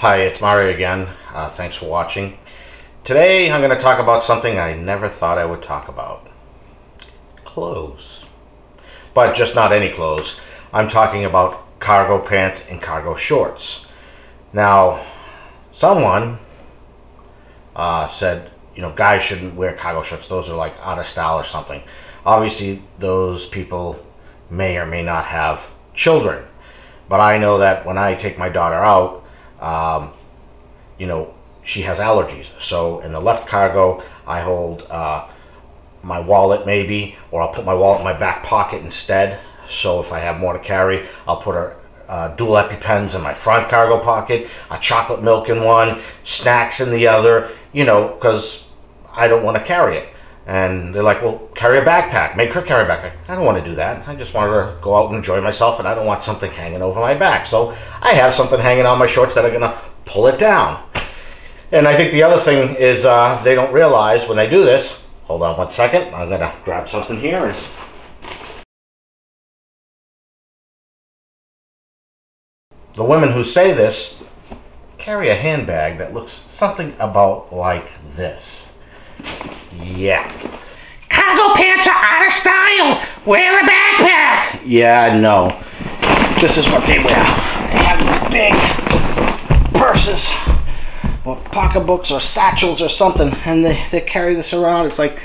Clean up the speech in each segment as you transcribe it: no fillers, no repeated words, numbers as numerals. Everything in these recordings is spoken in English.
Hi, it's Mario again. Thanks for watching. Today I'm going to talk about something I never thought I would talk about. Clothes. But just not any clothes. I'm talking about cargo pants and cargo shorts. Now, someone said, you know, guys shouldn't wear cargo shorts. Those are like out of style or something. Obviously, those people may or may not have children. But I know that when I take my daughter out, you know, she has allergies. So in the left cargo, I hold my wallet maybe, or I'll put my wallet in my back pocket instead. So if I have more to carry, I'll put a dual EpiPens in my front cargo pocket, a chocolate milk in one, snacks in the other, you know, because I don't want to carry it. And they're like, well, carry a backpack. Make her carry a backpack. I don't want to do that. I just want her to go out and enjoy myself, and I don't want something hanging over my back. So I have something hanging on my shorts that are going to pull it down. And I think the other thing is they don't realize when they do this. Hold on one second. I'm going to grab something here. The women who say this carry a handbag that looks something about like this. Yeah. Cargo pants are out of style. Wear a backpack. Yeah, no. This is what they wear. They have these big purses or pocketbooks or satchels or something, and they carry this around. It's like,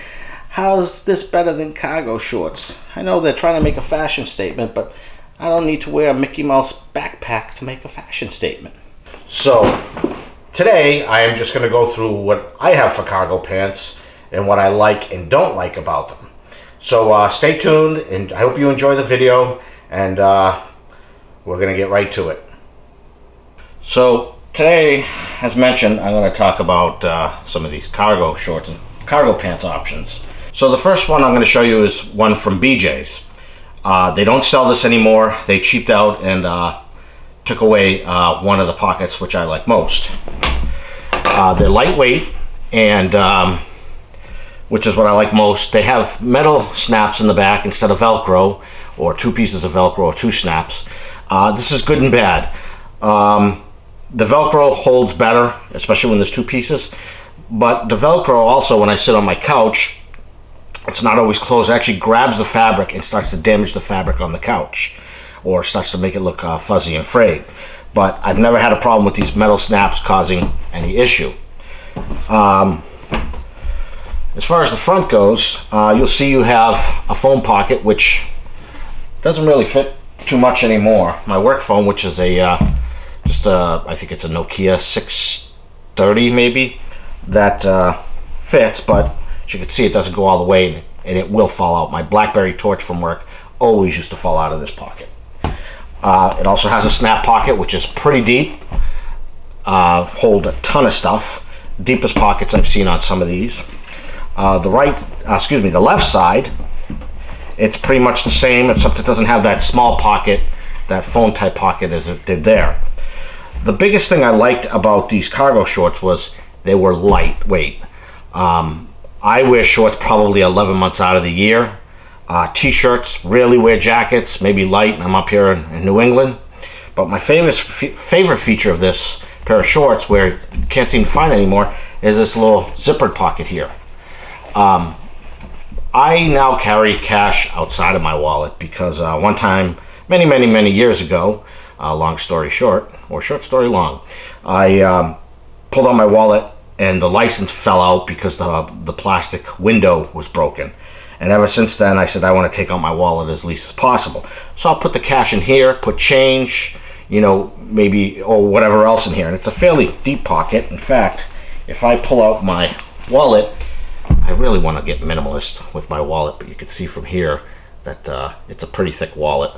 how's this better than cargo shorts? I know they're trying to make a fashion statement, but I don't need to wear a Mickey Mouse backpack to make a fashion statement. So today I am just going to go through what I have for cargo pants and what I like and don't like about them. So stay tuned, and I hope you enjoy the video, and we're going to get right to it. So today, as mentioned, I'm going to talk about some of these cargo shorts and cargo pants options. So the first one I'm going to show you is one from BJ's. They don't sell this anymore. They cheaped out and took away one of the pockets, which I like most. They're lightweight, and which is what I like most. They have metal snaps in the back instead of Velcro, or two pieces of Velcro or two snaps. This is good and bad. The Velcro holds better, especially when there's two pieces, but the Velcro also, when I sit on my couch, it's not always closed. It actually grabs the fabric and starts to damage the fabric on the couch, or starts to make it look fuzzy and frayed. But I've never had a problem with these metal snaps causing any issue. As far as the front goes, you'll see you have a phone pocket, which doesn't really fit too much anymore. My work phone, which is a I think it's a Nokia 630 maybe, that fits, but as you can see, it doesn't go all the way, and it will fall out. My BlackBerry torch from work always used to fall out of this pocket. It also has a snap pocket, which is pretty deep. Hold a ton of stuff. Deepest pockets I've seen on some of these. The left side, it's pretty much the same, except it doesn't have that small pocket, that phone type pocket as it did there. The biggest thing I liked about these cargo shorts was they were lightweight. I wear shorts probably 11 months out of the year. T-shirts, rarely wear jackets, maybe light. I'm up here in New England. But my favorite feature of this pair of shorts, where you can't seem to find anymore, is this little zippered pocket here. I now carry cash outside of my wallet because one time, many years ago, long story short, or short story long, I pulled out my wallet and the license fell out because the plastic window was broken. And ever since then, I said I want to take out my wallet as least as possible. So I'll put the cash in here, put change, you know, maybe, or whatever else in here. And it's a fairly deep pocket. In fact, if I pull out my wallet, I really want to get minimalist with my wallet, but you can see from here that it's a pretty thick wallet.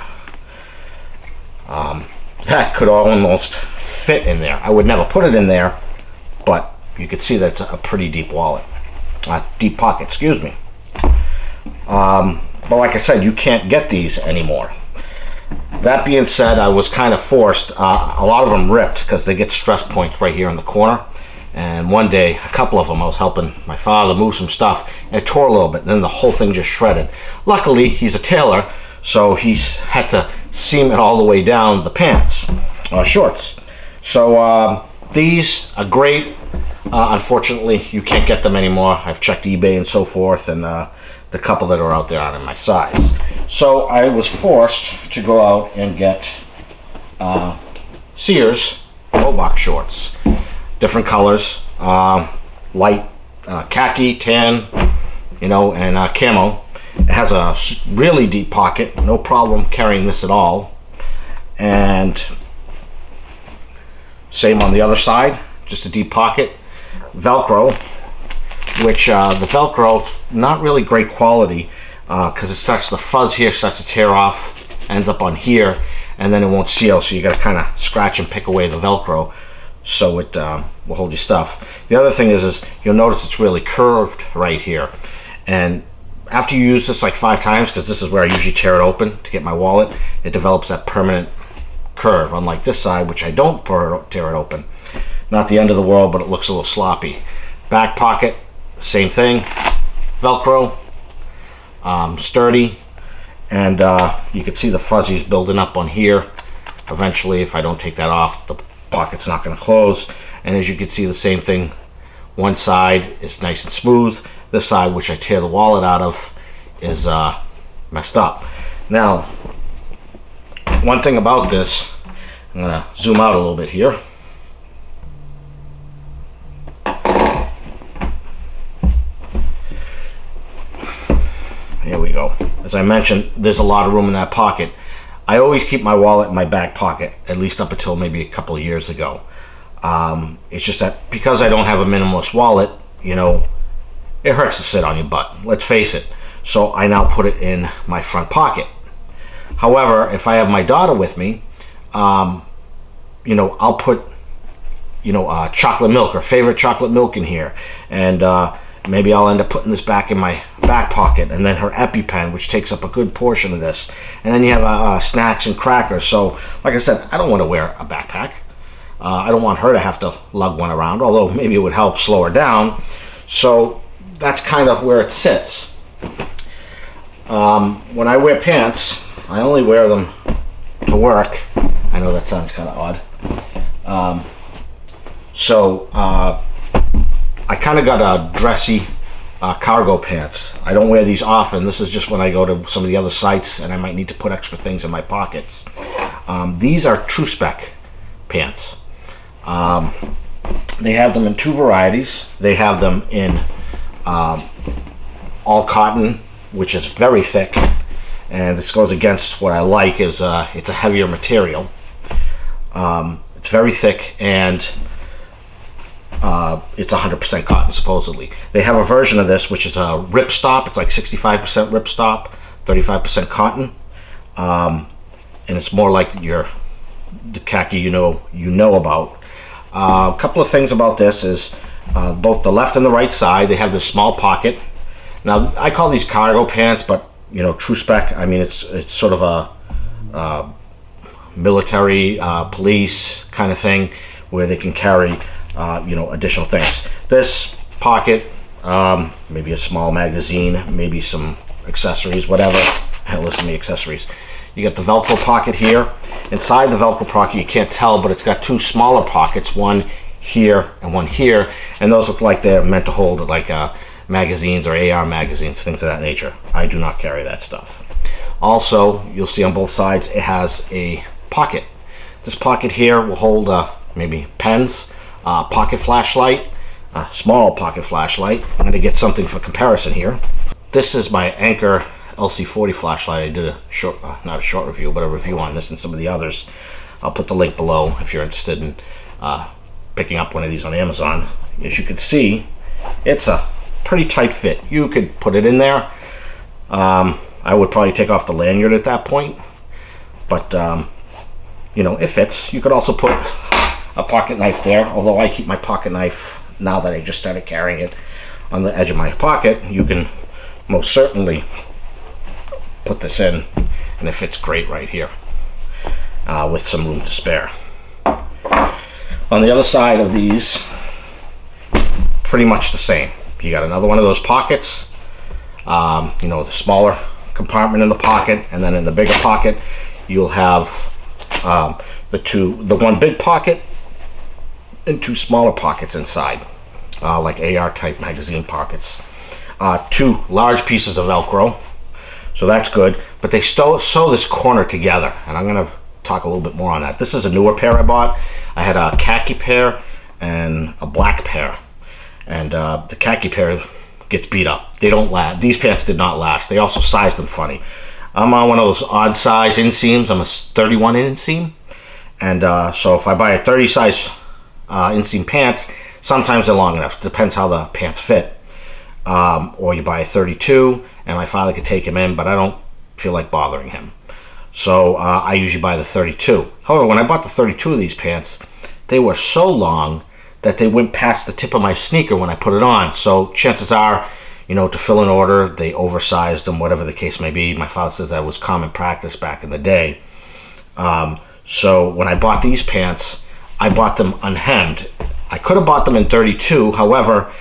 That could almost fit in there. I would never put it in there, but you can see that it's a pretty deep wallet. Deep pocket, excuse me. But like I said, you can't get these anymore. That being said, I was kind of forced. A lot of them ripped because they get stress points right here in the corner. And one day, a couple of them, I was helping my father move some stuff, and it tore a little bit, and then the whole thing just shredded. Luckily, he's a tailor, so he's had to seam it all the way down the pants, shorts. So These are great. Unfortunately, you can't get them anymore. I've checked eBay and so forth, and the couple that are out there aren't in my size. So I was forced to go out and get Sears Roebuck shorts. Different colors, light khaki, tan, you know, and camo. It has a really deep pocket, no problem carrying this at all. And same on the other side, just a deep pocket. Velcro, which the Velcro, not really great quality because it starts, the fuzz here starts to tear off, ends up on here, and then it won't seal, so you got to kind of scratch and pick away the Velcro so it will hold your stuff. The other thing is you'll notice it's really curved right here, and after you use this like 5 times, because this is where I usually tear it open to get my wallet, it develops that permanent curve, unlike this side, which I don't tear it open. Not the end of the world, but it looks a little sloppy. Back pocket, same thing. Velcro, sturdy, and you can see the fuzzies building up on here. Eventually, if I don't take that off, the pocket's not going to close. And as you can see, the same thing. One side is nice and smooth. This side, which I tear the wallet out of, is messed up. Now, one thing about this, I'm going to zoom out a little bit here. Here we go. As I mentioned, there's a lot of room in that pocket. I always keep my wallet in my back pocket, at least up until maybe a couple of years ago. It's just that because I don't have a minimalist wallet, you know, it hurts to sit on your butt, let's face it. So I now put it in my front pocket. However, if I have my daughter with me, you know, I'll put, you know, chocolate milk, or favorite chocolate milk in here, and maybe I'll end up putting this back in my back pocket, and then her EpiPen, which takes up a good portion of this, and then you have snacks and crackers. So like I said, I don't want to wear a backpack. I don't want her to have to lug one around, although maybe it would help slow her down. So that's kind of where it sits. When I wear pants, I only wear them to work. I know that sounds kind of odd. I kind of got a dressy cargo pants. I don't wear these often. This is just when I go to some of the other sites and I might need to put extra things in my pockets. These are Tru-Spec pants. They have them in 2 varieties. They have them in all cotton, which is very thick, and this goes against what I like, is it's a heavier material. It's very thick, and it's 100% cotton supposedly. They have a version of this which is a ripstop. It's like 65% ripstop, 35% cotton, and it's more like the khaki you know about. A couple of things about this is both the left and the right side, they have this small pocket. Now I call these cargo pants, but you know, Tru-Spec, I mean, it's sort of a military, police kind of thing, where they can carry you know, additional things. This pocket, maybe a small magazine, maybe some accessories, whatever. Hell, listen to me, accessories. You got the Velcro pocket here. Inside the Velcro pocket, you can't tell, but it's got 2 smaller pockets, one here and one here, and those look like they're meant to hold like magazines or AR magazines, things of that nature. I do not carry that stuff. Also, you'll see on both sides it has a pocket. This pocket here will hold maybe pens, pocket flashlight, a small pocket flashlight. I'm going to get something for comparison here. This is my Anker LC40 flashlight. I did a short, not a short review, but a review on this and some of the others. I'll put the link below if you're interested in picking up one of these on Amazon. As you can see, it's a pretty tight fit. You could put it in there. I would probably take off the lanyard at that point, but you know, it fits. You could also put a pocket knife there, although I keep my pocket knife, now that I just started carrying it, on the edge of my pocket. You can most certainly put this in, and it fits great right here, with some room to spare. On the other side of these, pretty much the same. You got another one of those pockets, you know, the smaller compartment in the pocket, and then in the bigger pocket you'll have the one big pocket and 2 smaller pockets inside, like AR type magazine pockets. 2 large pieces of Velcro, so that's good, but they sew this corner together, and I'm going to talk a little bit more on that. This is a newer pair I bought. I had a khaki pair and a black pair, and the khaki pair gets beat up. They don't last. These pants did not last. They also sized them funny. I'm on one of those odd size inseams. I'm a 31 inseam, and so if I buy a 30 size inseam pants, sometimes they're long enough. Depends how the pants fit. Or you buy a 32, and my father could take him in, but I don't feel like bothering him. So I usually buy the 32. However, when I bought the 32 of these pants, they were so long that they went past the tip of my sneaker when I put it on. So chances are, you know, to fill an order, they oversized them, whatever the case may be. My father says that was common practice back in the day. So when I bought these pants, I bought them unhemmed. I could have bought them in 32. However,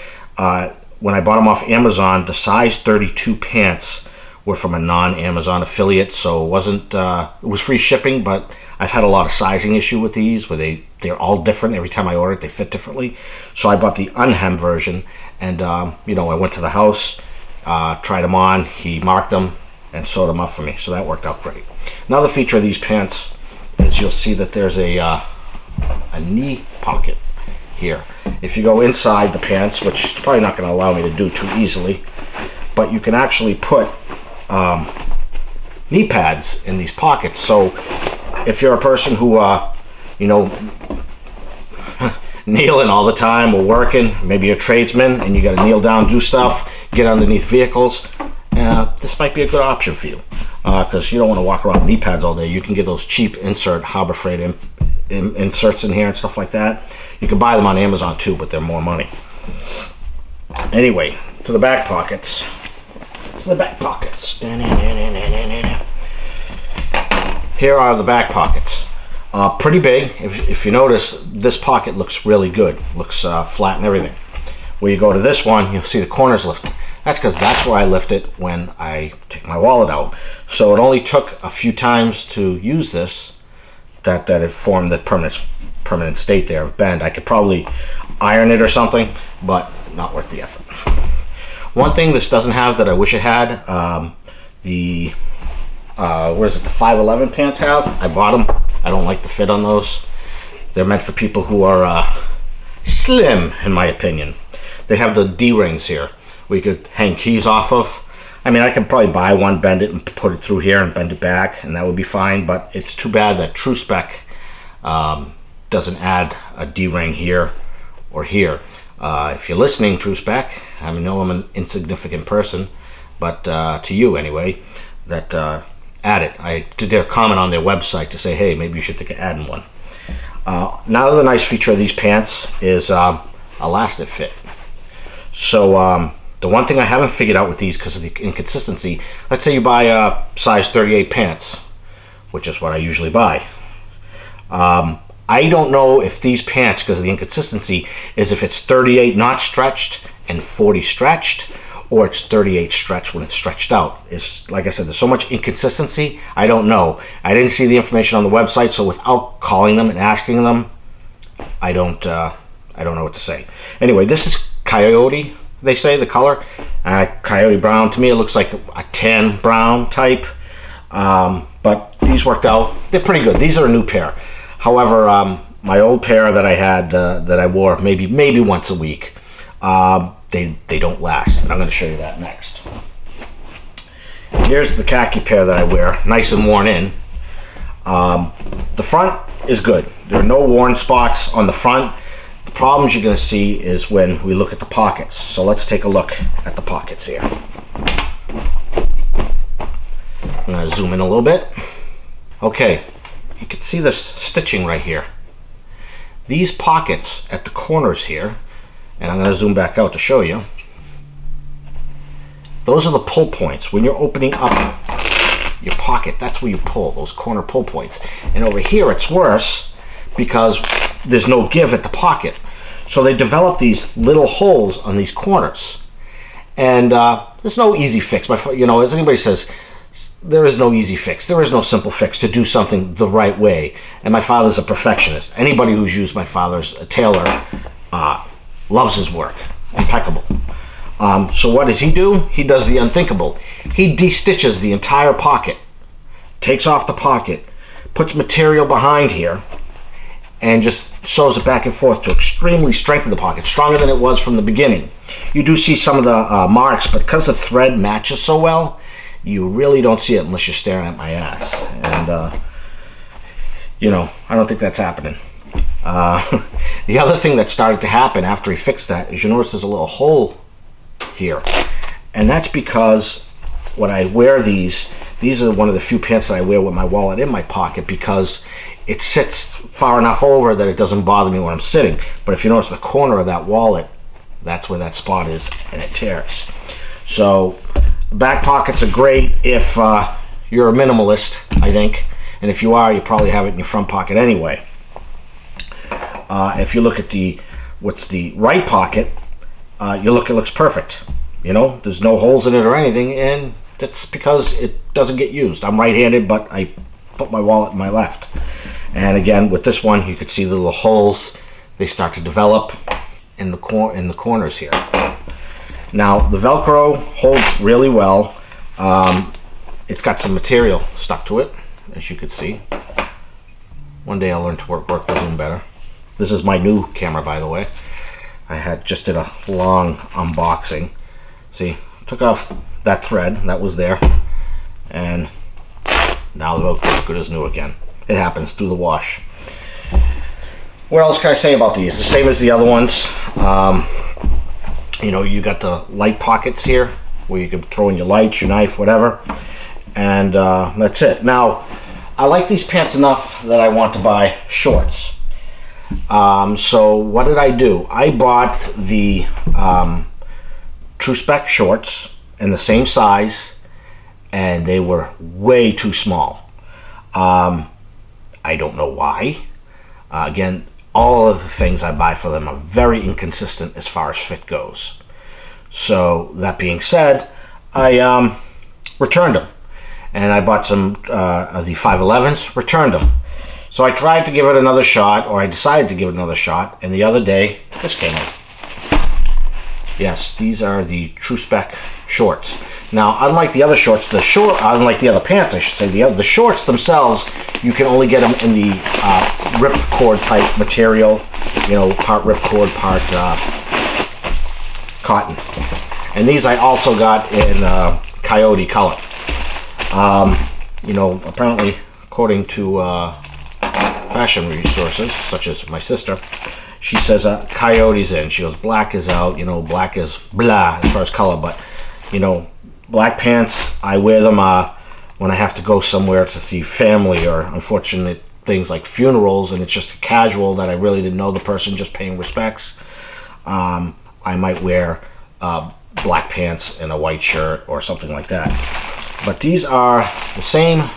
when I bought them off Amazon, the size 32 pants were from a non-Amazon affiliate, so it wasn't, it was free shipping, but I've had a lot of sizing issue with these, where they're all different. Every time I order it, they fit differently. So I bought the unhemmed version, and you know, I went to the house, tried them on, he marked them, and sewed them up for me, so that worked out great. Another feature of these pants is you'll see that there's a knee pocket here. If you go inside the pants, which is probably not going to allow me to do too easily, but you can actually put knee pads in these pockets. So if you're a person who you know, kneeling all the time or working, maybe you're a tradesman and you got to kneel down, do stuff, get underneath vehicles, this might be a good option for you, because you don't want to walk around with knee pads all day. You can get those cheap Harbor Freight inserts in here and stuff like that. You can buy them on Amazon too, but they're more money. Anyway, to the back pockets. To the back pockets. Here are the back pockets. Pretty big. If you notice, this pocket looks really good. Looks flat and everything. Where you go to this one, you'll see the corners lifted. That's because that's where I lift it when I take my wallet out. So it only took a few times to use this that it formed the permanent state there of bend. I could probably iron it or something, but not worth the effort. One thing this doesn't have that I wish it had, what is it, the 511 pants have. I bought them. I don't like the fit on those. They're meant for people who are slim, in my opinion. They have the D-rings here, where you could hang keys off of. I mean, I could probably buy one, bend it, and put it through here and bend it back, and that would be fine, but it's too bad that Tru-Spec doesn't add a D-ring here or here. If you're listening, Tru-Spec, I know I'm an insignificant person, but to you anyway, that add it. I did a comment on their website to say, hey, maybe you should think of adding one. Another nice feature of these pants is elastic fit. So the one thing I haven't figured out with these, because of the inconsistency, let's say you buy a size 38 pants, which is what I usually buy. I don't know if these pants, because of the inconsistency, is if it's 38 not stretched and 40 stretched, or it's 38 stretched when it's stretched out. It's, like I said, there's so much inconsistency, I don't know. I didn't see the information on the website, so without calling them and asking them, I don't know what to say. Anyway, this is Coyote, they say, the color. Coyote brown. To me, it looks like a tan brown type. But these worked out. They're pretty good. These are a new pair. However, my old pair that I had, that I wore maybe once a week, they don't last. And I'm going to show you that next. Here's the khaki pair that I wear, nice and worn in. The front is good. There are no worn spots on the front. The problems you're going to see is when we look at the pockets. So let's take a look at the pockets here. I'm going to zoom in a little bit. Okay, you can see this stitching right here. These pockets at the corners here, and I'm going to zoom back out to show you. Those are the pull points. When you're opening up your pocket, that's where you pull, those corner pull points. And over here it's worse because there's no give at the pocket. So they develop these little holes on these corners. And there's no easy fix. You know, as anybody says, there is no easy fix. There is no simple fix to do something the right way. And my father's a perfectionist. Anybody who's used my father's tailor loves his work. Impeccable. So what does he do? He does the unthinkable. He de-stitches the entire pocket, takes off the pocket, puts material behind here, and just sews it back and forth to extremely strengthen the pocket, stronger than it was from the beginning. You do see some of the marks, but because the thread matches so well, you really don't see it unless you're staring at my ass. And, you know, I don't think that's happening. The other thing that started to happen after he fixed that is you notice there's a little hole here. And that's because when I wear these are one of the few pants that I wear with my wallet in my pocket, because it sits far enough over that it doesn't bother me when I'm sitting. But if you notice the corner of that wallet, that's where that spot is, and it tears. So back pockets are great if you're a minimalist, I think. And if you are, you probably have it in your front pocket anyway. If you look at what's the right pocket, it looks perfect. You know, there's no holes in it or anything, and that's because it doesn't get used. I'm right-handed, but I put my wallet in my left. And again, with this one, you could see the little holes. They start to develop in the corners here. Now, the Velcro holds really well. It's got some material stuck to it, as you can see. One day I'll learn to work the zoom better. This is my new camera, by the way. I just did a long unboxing. See, took off that thread that was there, and now the Velcro is good as new again. It happens through the wash. What else can I say about these? The same as the other ones. You know, you got the light pockets here where you can throw in your lights, your knife, whatever, and that's it. Now, I like these pants enough that I want to buy shorts. So what did I do? I bought the Tru-Spec shorts in the same size, and they were way too small. I don't know why. Again, all of the things I buy for them are very inconsistent as far as fit goes. So that being said, I returned them, and I bought some of the 511s, returned them. So I tried to give it another shot, or I decided to give it another shot, and the other day, this came in. Yes, these are the Tru-Spec shorts. Now, unlike the other shorts, unlike the other pants, I should say, the shorts themselves, you can only get them in the ripcord type material, you know, part ripcord, part cotton. And these I also got in coyote color. You know, apparently, according to fashion resources, such as my sister, she says coyote's in. She goes, black is out, you know, black is blah as far as color, but, you know, black pants, I wear them when I have to go somewhere to see family or unfortunate things like funerals, and it's just a casual that I really didn't know the person, just paying respects. I might wear black pants and a white shirt or something like that. But these are the same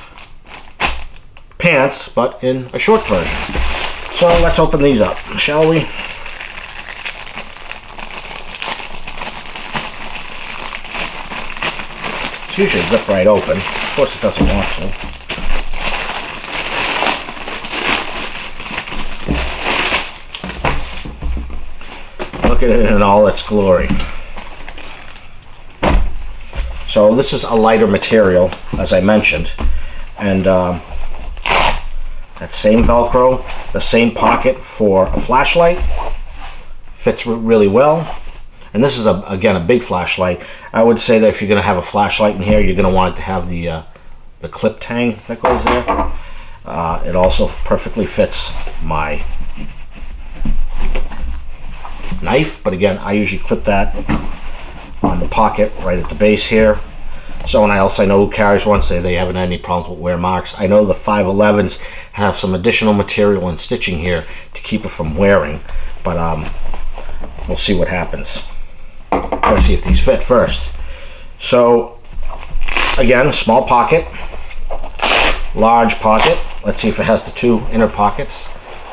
pants, but in a short version. So let's open these up, shall we? It's usually zipped right open. Of course it doesn't want to. Look at it in all its glory. So this is a lighter material, as I mentioned, and that same Velcro, the same pocket for a flashlight, fits really well. And this is again a big flashlight. I would say that if you're going to have a flashlight in here, you're going to want it to have the clip tang that goes there. It also perfectly fits my knife, but again, I usually clip that on the pocket right at the base here. Someone else I know who carries one say they haven't had any problems with wear marks. I know the 511s have some additional material and stitching here to keep it from wearing, but we'll see what happens. Let's see if these fit first. So again, small pocket, large pocket. Let's see if it has the two inner pockets.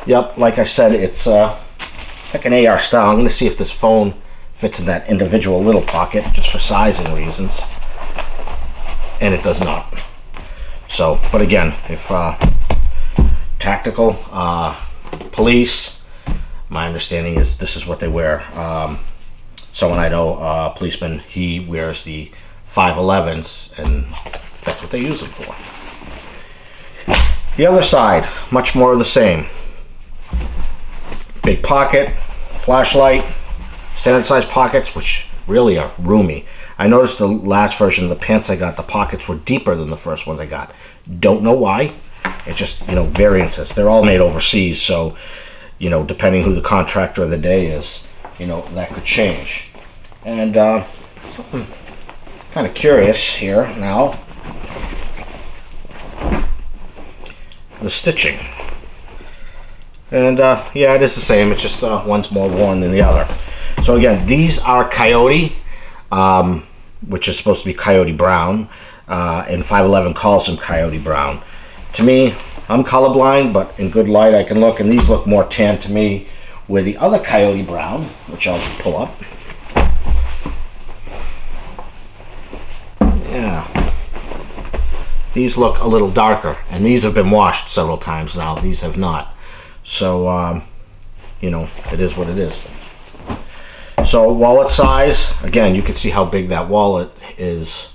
Yep, like I said, it's like an AR style. I'm going to see if this phone fits in that individual little pocket just for sizing reasons. And it does not. So, but again, if tactical, police, my understanding is this is what they wear. Someone I know, a policeman, he wears the 511s, and that's what they use them for. The other side, much more of the same. Big pocket, flashlight, standard size pockets, which really are roomy. I noticed the last version of the pants I got, the pockets were deeper than the first ones I got. Don't know why. It's just, you know, variances. They're all made overseas, so, you know, depending who the contractor of the day is, you know, that could change. And something kind of curious here now. The stitching. And yeah, it is the same. It's just one's more worn than the other. So again, these are Coyote, which is supposed to be Coyote Brown, and 511 calls them Coyote Brown. To me, I'm colorblind, but in good light I can look, and these look more tan to me, where the other Coyote Brown, which I'll pull up. Yeah. These look a little darker, and these have been washed several times now. These have not. So, you know, it is what it is. So, wallet size, again, you can see how big that wallet is,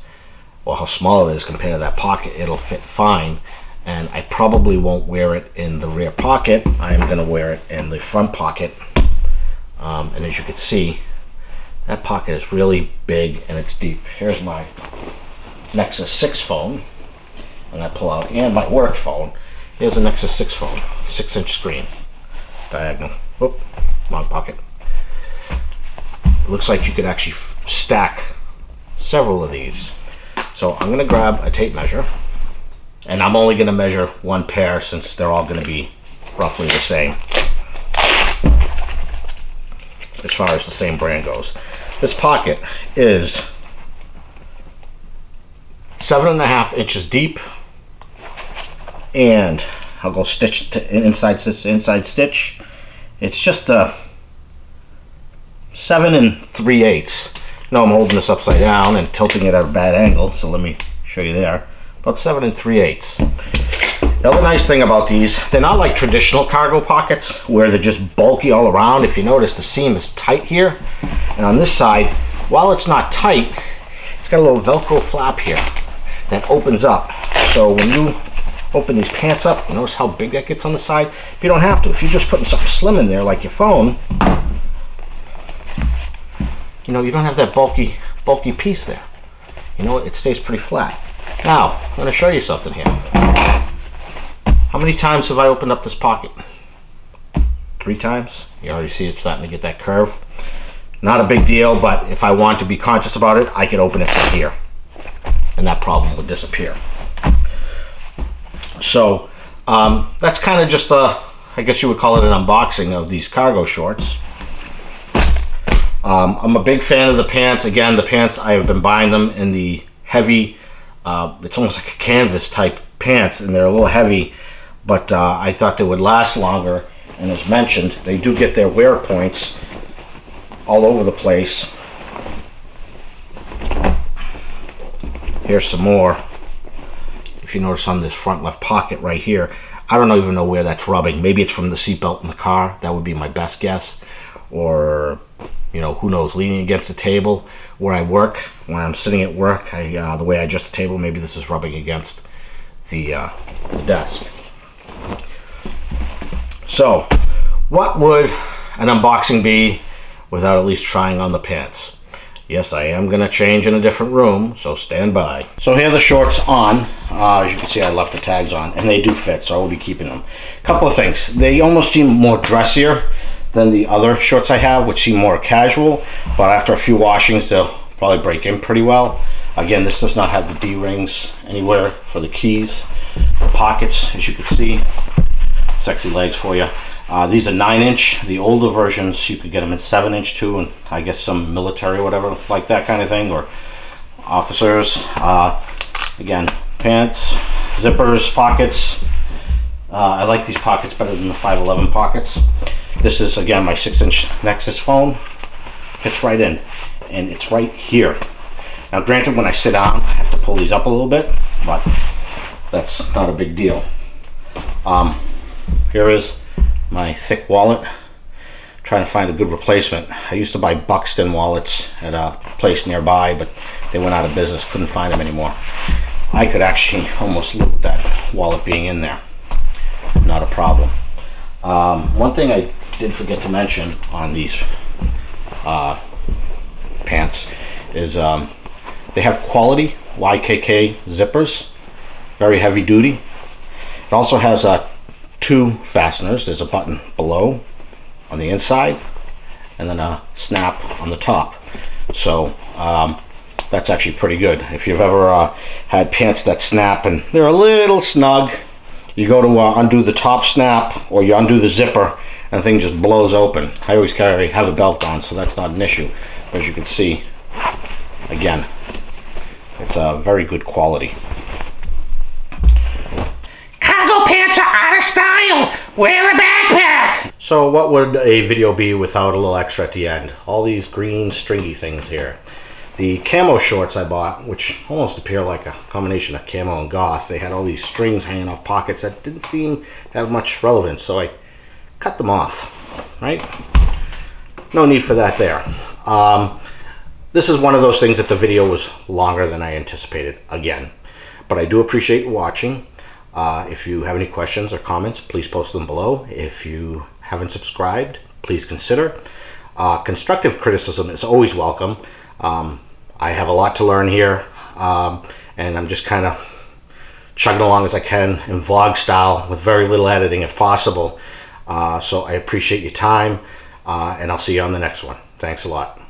or how small it is compared to that pocket. It'll fit fine, and I probably won't wear it in the rear pocket. I am going to wear it in the front pocket. And as you can see, that pocket is really big and it's deep. Here's my Nexus 6 phone, and I pull out, and my work phone. Here's a Nexus 6 phone, 6-inch screen, diagonal. Whoop, wrong pocket. It looks like you could actually stack several of these. So I'm going to grab a tape measure, and I'm only going to measure one pair since they're all going to be roughly the same as far as the same brand goes. This pocket is 7.5 inches deep, and I'll go stitch to inside stitch. It's just a 7 3/8. Now I'm holding this upside down and tilting it at a bad angle, so let me show you there. About 7 3/8. The other nice thing about these, they're not like traditional cargo pockets where they're just bulky all around. If you notice, the seam is tight here, and on this side, while it's not tight, it's got a little Velcro flap here that opens up. So when you open these pants up, you notice how big that gets on the side? If you don't have to, if you're just putting something slim in there like your phone, you know, you don't have that bulky piece there. You know, it stays pretty flat. Now, I'm going to show you something here. How many times have I opened up this pocket? 3 times. You already see it's starting to get that curve. Not a big deal, but if I want to be conscious about it, I could open it from here, and that problem would disappear. So that's kind of just a, I guess you would call it an unboxing of these cargo shorts. I'm a big fan of the pants. Again, the pants, I have been buying them in the heavy, it's almost like a canvas type pants, and they're a little heavy, but I thought they would last longer. And as mentioned, they do get their wear points all over the place. Here's some more. If you notice on this front left pocket right here, I don't even know where that's rubbing. Maybe it's from the seatbelt in the car. That would be my best guess. Or, you know, who knows, leaning against the table where I work. When I'm sitting at work, the way I adjust the table, maybe this is rubbing against the desk. So, what would an unboxing be without at least trying on the pants? Yes, I am going to change in a different room, so stand by. So here are the shorts on. As you can see, I left the tags on, and they do fit, so I will be keeping them. A couple of things. They almost seem more dressier than the other shorts I have, which seem more casual, but after a few washings, they'll probably break in pretty well. Again, this does not have the D-rings anywhere for the keys. The pockets, as you can see, sexy legs for you. These are 9-inch. The older versions, you could get them in 7-inch too, and I guess some military or whatever, like that kind of thing, or officers. Again, pants, zippers, pockets. I like these pockets better than the 511 pockets. This is, again, my 6-inch Nexus phone. Fits right in, and it's right here. Now, granted, when I sit down, I have to pull these up a little bit, but that's not a big deal. Here is my thick wallet. Trying to find a good replacement. I used to buy Buxton wallets at a place nearby, but they went out of business, couldn't find them anymore. I could actually almost live with that wallet being in there. Not a problem. One thing I did forget to mention on these pants is they have quality YKK zippers, very heavy duty. It also has 2 fasteners. There's a button below on the inside and then a snap on the top. So that's actually pretty good. If you've ever had pants that snap and they're a little snug, you go to undo the top snap or you undo the zipper and the thing just blows open. I always have a belt on, so that's not an issue. As you can see, again, it's a very good quality. Cargo pants are out of style. Wear a backpack. So what would a video be without a little extra at the end? All these green stringy things here. The camo shorts I bought, which almost appear like a combination of camo and goth, they had all these strings hanging off pockets that didn't seem to have much relevance, so I cut them off, right? No need for that there. This is one of those things that the video was longer than I anticipated, again. But I do appreciate you watching. If you have any questions or comments, please post them below. If you haven't subscribed, please consider. Constructive criticism is always welcome. I have a lot to learn here, and I'm just kind of chugging along as I can in vlog style with very little editing if possible. So I appreciate your time, and I'll see you on the next one. Thanks a lot.